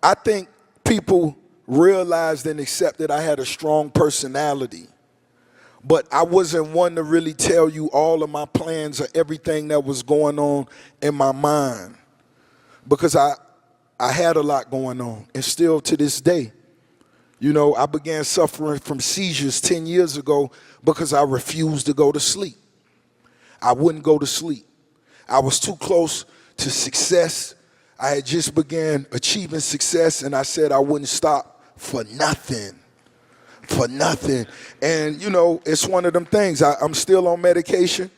I think people realized and accepted I had a strong personality. But I wasn't one to really tell you all of my plans or everything that was going on in my mind. Because I had a lot going on, and still to this day. You know, I began suffering from seizures 10 years ago because I refused to go to sleep. I wouldn't go to sleep. I was too close to success. I had just began achieving success, and I said I wouldn't stop for nothing. For nothing. And, you know, it's one of them things. I'm still on medication.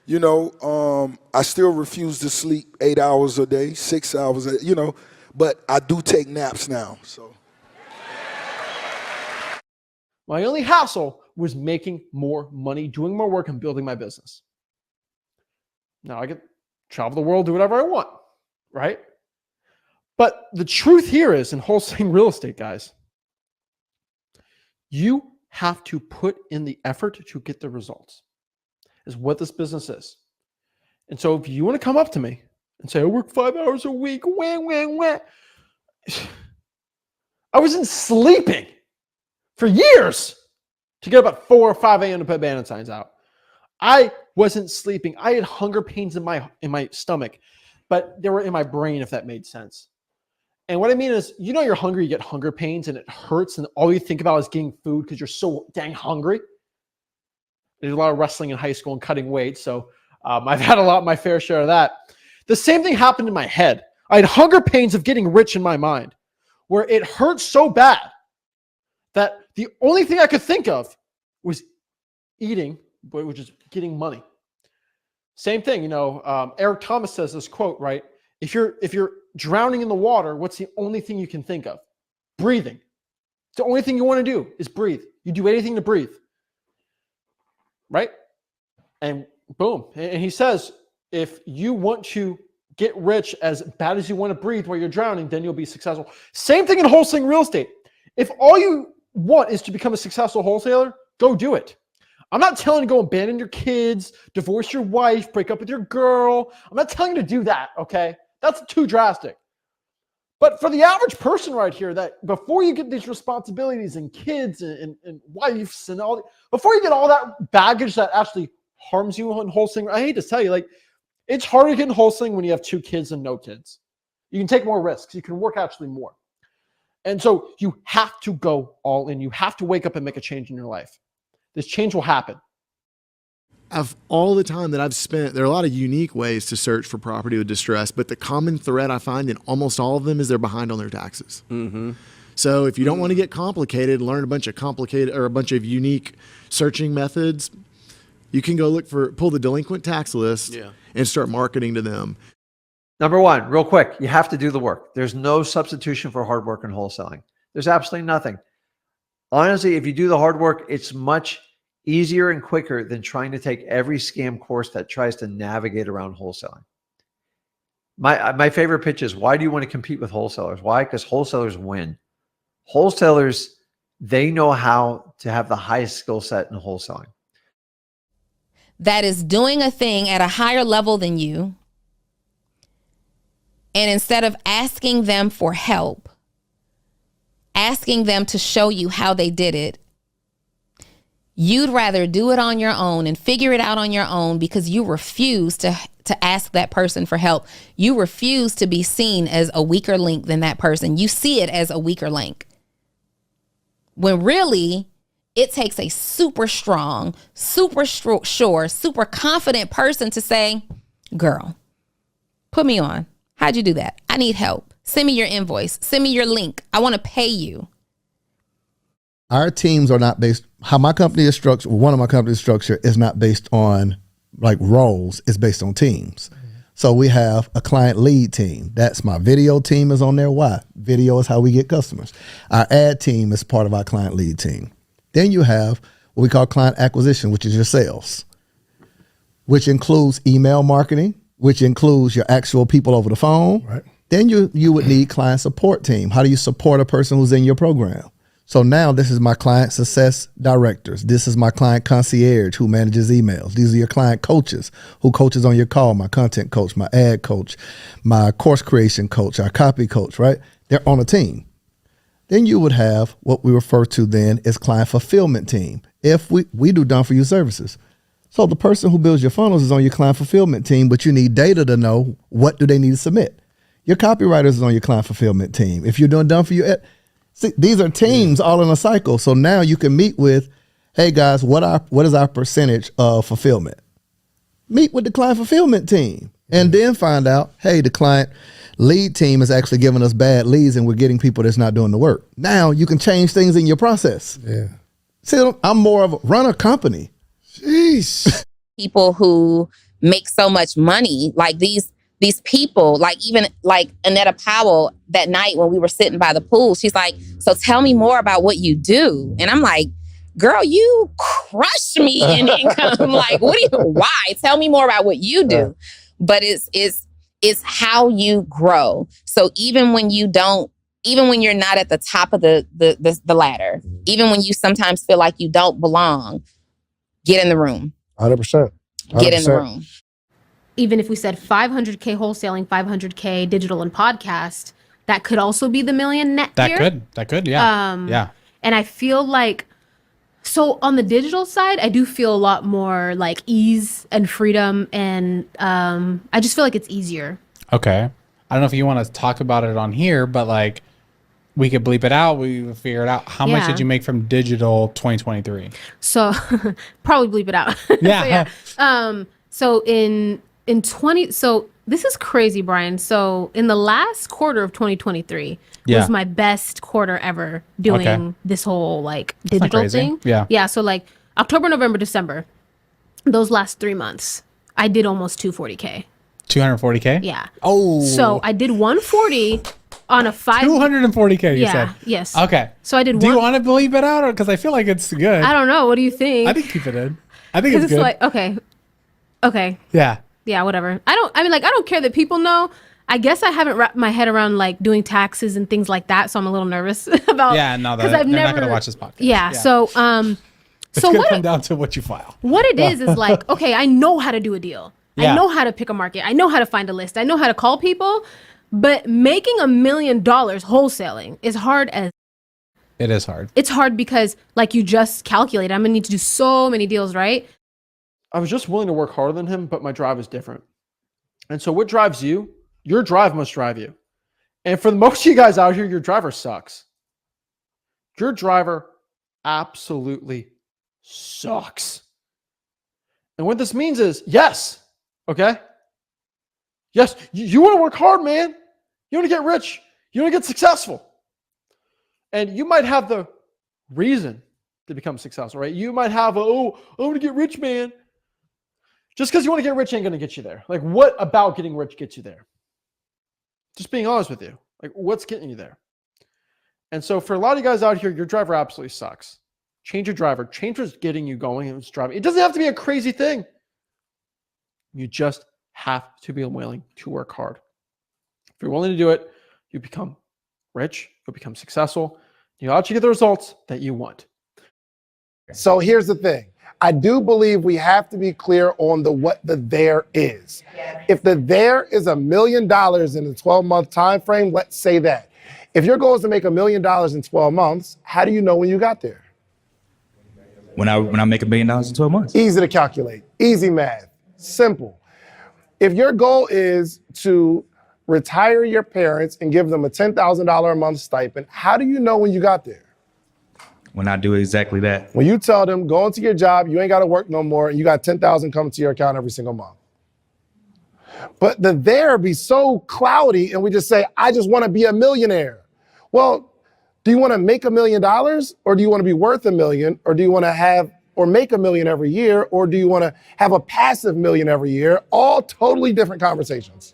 You know, I still refuse to sleep 8 hours a day, 6 hours a day, you know, but I do take naps now, so. My only hassle was making more money, doing more work, and building my business. Now I can travel the world, do whatever I want, right? But the truth here is, in wholesaling real estate, guys, you have to put in the effort to get the results, is what this business is. And so if you want to come up to me and say, I work 5 hours a week, wah. I wasn't sleeping for years to get up at 4 or 5 a.m. to put banner signs out. I wasn't sleeping. I had hunger pains in my stomach, but they were in my brain, if that made sense. And what I mean is, you know, you're hungry, you get hunger pains and it hurts, and all you think about is getting food because you're so dang hungry. There's a lot of wrestling in high school and cutting weight, so I've had my fair share of that. The same thing happened in my head. I had hunger pains of getting rich in my mind, where it hurt so bad that the only thing I could think of was eating, which is getting money. Same thing, you know, Eric Thomas says this quote, right? If you're drowning in the water, what's the only thing you can think of? Breathing. It's the only thing you want to do is breathe. You do anything to breathe, right? And boom. And he says, if you want to get rich as bad as you want to breathe while you're drowning, then you'll be successful. Same thing in wholesaling real estate. If all you want is to become a successful wholesaler, go do it. I'm not telling you to go abandon your kids, divorce your wife, break up with your girl. I'm not telling you to do that, okay? That's too drastic. But for the average person right here, that before you get these responsibilities and kids and wives and all, before you get all that baggage that actually harms you in wholesaling, I hate to tell you, like, it's harder to get in wholesaling when you have 2 kids and no kids. You can take more risks. You can work actually more. And so you have to go all in. You have to wake up and make a change in your life. This change will happen. Of all the time that I've spent, there are a lot of unique ways to search for property with distress, but the common thread I find in almost all of them is they're behind on their taxes. Mm-hmm. So if you don't want to get complicated, learn a bunch of unique searching methods, you can go pull the delinquent tax list and start marketing to them. Number one, real quick, you have to do the work. There's no substitution for hard work in wholesaling. There's absolutely nothing. Honestly, if you do the hard work, it's much easier and quicker than trying to take every scam course that tries to navigate around wholesaling. My favorite pitch is, why do you want to compete with wholesalers? Why? Because wholesalers win. Wholesalers, they know how to have the highest skill set in wholesaling. That is doing a thing at a higher level than you. And instead of asking them for help, asking them to show you how they did it, you'd rather do it on your own and figure it out on your own because you refuse to ask that person for help. You refuse to be seen as a weaker link than that person. You see it as a weaker link. When really, it takes a super strong, super sure, super confident person to say, girl, put me on. How'd you do that? I need help. Send me your invoice. Send me your link. I want to pay you. Our teams are not based, how my company is structured, one of my company's structure is not based on like roles, it's based on teams. So we have a client lead team. That's my video team is on there. Why? Video is how we get customers. Our ad team is part of our client lead team. Then you have what we call client acquisition, which is your sales, which includes email marketing, which includes your actual people over the phone. Right. Then you would need client support team. How do you support a person who's in your program? So now this is my client success directors. This is my client concierge who manages emails. These are your client coaches who coaches on your call, my content coach, my ad coach, my course creation coach, our copy coach, right? They're on a team. Then you would have what we refer to then as client fulfillment team. If we do done for you services. So the person who builds your funnels is on your client fulfillment team, but you need data to know what do they need to submit. Your copywriters is on your client fulfillment team. If you're doing done for you, see, these are teams all in a cycle. So now you can meet with, hey guys, what is our percentage of fulfillment? Meet with the client fulfillment team and then find out, hey, the client lead team is actually giving us bad leads and we're getting people that's not doing the work. Now you can change things in your process. Yeah. See, I'm more of a run a company. Jeez. People who make so much money, like these people, like even like Annetta Powell that night when we were sitting by the pool, she's like, so tell me more about what you do. And I'm like, girl, you crushed me in income. Like, why? Tell me more about what you do. But it's how you grow. So even when you're not at the top of the ladder, even when you sometimes feel like you don't belong, get in the room. 100%. Get in the room. Even if we said 500K wholesaling, 500K digital and podcast, that could also be the million net year. That could, yeah. Yeah. And I feel like, so on the digital side, I do feel a lot more like ease and freedom, and I just feel like it's easier. Okay. I don't know if you want to talk about it on here, but like we could bleep it out. We would figure it out. How much did you make from digital 2023? So probably bleep it out. Yeah. So in 20, so this is crazy, Brian. So in the last quarter of 2023 was my best quarter ever doing this whole like digital thing. Yeah. Yeah. So like October, November, December, those last 3 months, I did almost 240K. 240K? Yeah. Oh. So I did 140 on a 240K, you said? Yes. Okay. So I did Do you want to bleep it out? Or because I feel like it's good. I don't know. What do you think? I think keep it in. I think it's Because good. like, okay. Yeah. Yeah, whatever. I don't care that people know. I guess I haven't wrapped my head around like doing taxes and things like that, so I'm a little nervous about. Yeah, no, because they're not going to watch this podcast. Yeah, so It's so going to what come down to what you file. what it is like, okay, I know how to do a deal. Yeah. I know how to pick a market. I know how to find a list. I know how to call people, but making $1 million wholesaling is hard as. It is hard. It's hard because like you just calculate, I'm gonna need to do so many deals, right? I was just willing to work harder than him, but my drive is different. And so what drives you? Your drive must drive you. And for the most of you guys out here, your driver sucks. Your driver absolutely sucks. And what this means is, yes, okay? Yes, you want to work hard, man. You want to get rich. You want to get successful. And you might have the reason to become successful, right? You might have, I want to get rich, man. Just because you want to get rich ain't going to get you there. Like, what about getting rich gets you there? Just being honest with you. Like, what's getting you there? And so for a lot of you guys out here, your driver absolutely sucks. Change your driver. Change what's getting you going and what's driving. It doesn't have to be a crazy thing. You just have to be willing to work hard. If you're willing to do it, you become rich, you'll become successful, you'll actually get the results that you want. So here's the thing. I do believe we have to be clear on what the there is. If the there is $1 million in a 12-month time frame, let's say that. If your goal is to make $1 million in 12 months, how do you know when you got there? When I make $1 million in 12 months. Easy to calculate. Easy math. Simple. If your goal is to retire your parents and give them a $10,000 a month stipend, how do you know when you got there? When I do exactly that. When you tell them, go into your job, you ain't got to work no more, and you got $10,000 coming to your account every single month. But the there be so cloudy, and we just say, I just want to be a millionaire. Well, do you want to make $1 million, or do you want to be worth $1 million, or do you want to have or make $1 million every year, or do you want to have a passive $1 million every year? All totally different conversations.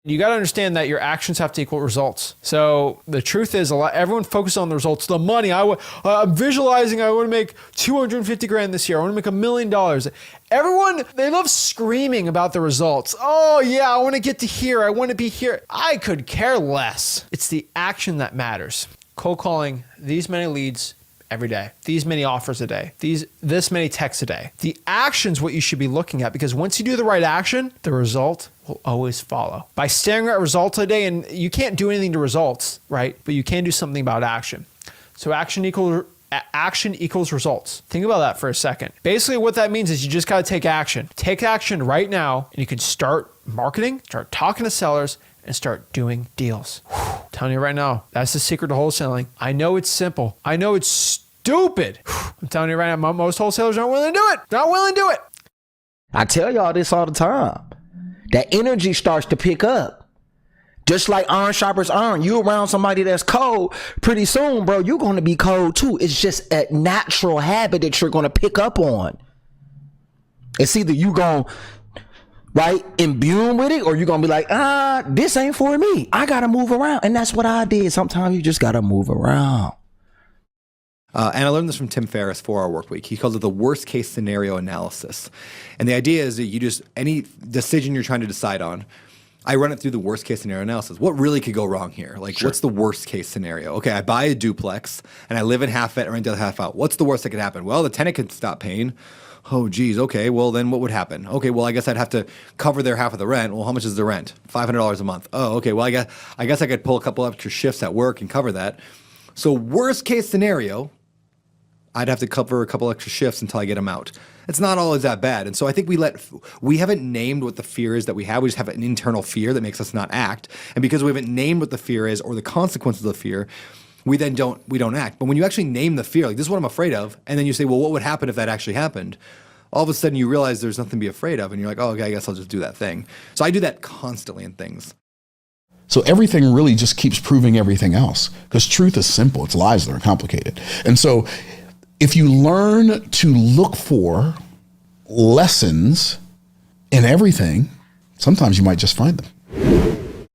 You got to understand that your actions have to equal results. So the truth is, everyone focuses on the results, the money. I'm visualizing. I want to make 250 grand this year. I want to make $1 million. Everyone, they love screaming about the results. Oh yeah, I want to get to here. I want to be here. I could care less. It's the action that matters. Cold calling these many leads every day, these many offers a day, this many texts a day. The action's what you should be looking at, because once you do the right action, the result will always follow. By staring at results a day, and you can't do anything to results, right? But you can do something about action. So action equals results. Think about that for a second. Basically what that means is you just got to take action. Take action right now, and you can start marketing, start talking to sellers, and start doing deals. I'm telling you right now, that's the secret to wholesaling. I know it's simple. I know it's stupid. I'm telling you right now, most wholesalers aren't willing to do it. Not willing to do it. I tell y'all this all the time. That energy starts to pick up. Just like iron sharpens iron. You around somebody that's cold, pretty soon, bro, you're going to be cold too. It's just a natural habit that you're going to pick up on. It's either you going to, right, imbue with it, or you're going to be like, this ain't for me. I got to move around. And that's what I did. Sometimes you just got to move around. And I learned this from Tim Ferriss, 4-Hour Workweek. He calls it the worst case scenario analysis. And the idea is that you just, any decision you're trying to decide on, I run it through the worst case scenario analysis. What really could go wrong here? Like, what's the worst case scenario? Okay, I buy a duplex and I live in half it and rent the other half out. What's the worst that could happen? Well, the tenant could stop paying. Oh, geez. Okay, well, then what would happen? Okay, well, I guess I'd have to cover their half of the rent. Well, how much is the rent? $500 a month. Oh, okay. Well, I guess I could pull a couple extra shifts at work and cover that. So worst case scenario, I'd have to cover a couple extra shifts until I get them out. It's not always that bad. And so I think we haven't named what the fear is that we have. We just have an internal fear that makes us not act. And because we haven't named what the fear is or the consequences of the fear, we don't act. But when you actually name the fear, like, this is what I'm afraid of, and then you say, well, what would happen if that actually happened? All of a sudden you realize there's nothing to be afraid of, and you're like, oh, okay, I guess I'll just do that thing. So I do that constantly in things. So everything really just keeps proving everything else, because truth is simple. It's lies that are complicated. And so if you learn to look for lessons in everything, sometimes you might just find them.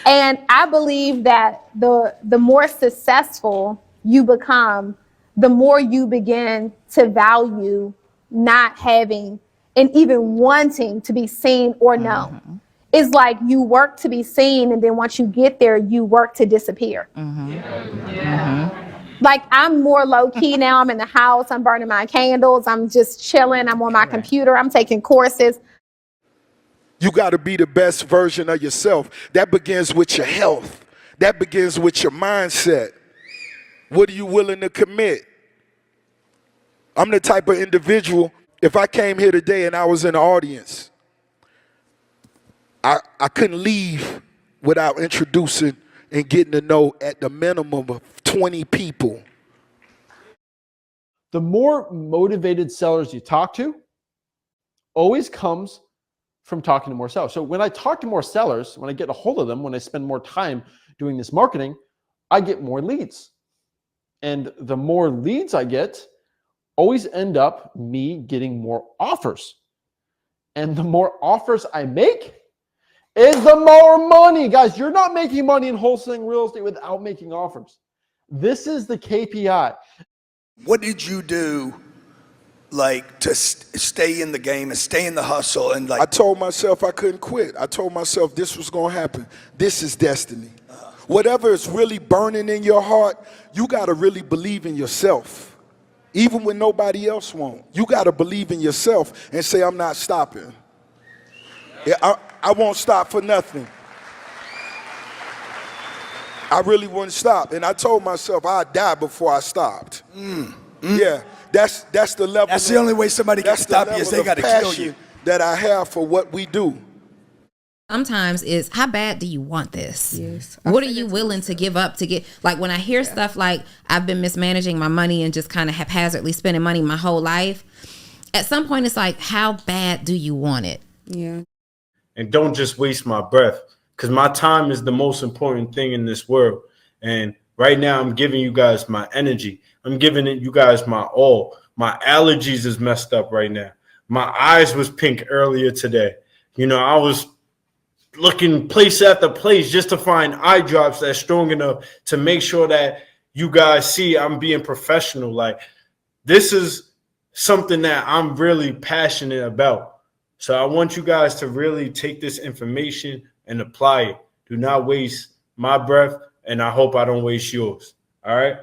And I believe that the more successful you become, the more you begin to value not having and even wanting to be seen or known. Mm-hmm. It's like you work to be seen, and then once you get there, you work to disappear. Mm-hmm. Yeah. Mm-hmm. Like, I'm more low key now. I'm in the house. I'm burning my candles. I'm just chilling. I'm on my computer. I'm taking courses. You got to be the best version of yourself. That begins with your health. That begins with your mindset. What are you willing to commit? I'm the type of individual, if I came here today and I was in the audience, I couldn't leave without introducing and getting to know at the minimum of 20 people. The more motivated sellers you talk to always comes from talking to more sellers. So when I talk to more sellers, when I get a hold of them, when I spend more time doing this marketing, I get more leads. And the more leads I get always end up me getting more offers. And the more offers I make is the more money. Guys, you're not making money in wholesaling real estate without making offers. This is the KPI. What did you do, like, to stay in the game and stay in the hustle? And like, I told myself I couldn't quit. I told myself this was going to happen. This is destiny. Whatever is really burning in your heart, you got to really believe in yourself. Even when nobody else won't. You got to believe in yourself and say, I'm not stopping. Yeah, I won't stop for nothing. I really wouldn't stop. And I told myself I'd die before I stopped. Yeah, that's the level. That's the only way somebody can stop you, is they got to kill you. That I have for what we do. Sometimes is, how bad do you want this? Yes. What are you willing to give up to get? Like, when I hear stuff like I've been mismanaging my money and just kind of haphazardly spending money my whole life, at some point it's like, how bad do you want it? Yeah. And don't just waste my breath, because my time is the most important thing in this world. And right now I'm giving you guys my energy. I'm giving you guys my all. My allergies is messed up right now. My eyes was pink earlier today. You know, I was looking place after place just to find eye drops that's strong enough to make sure that you guys see I'm being professional. Like, this is something that I'm really passionate about. So I want you guys to really take this information and apply it. Do not waste my breath, and I hope I don't waste yours. All right?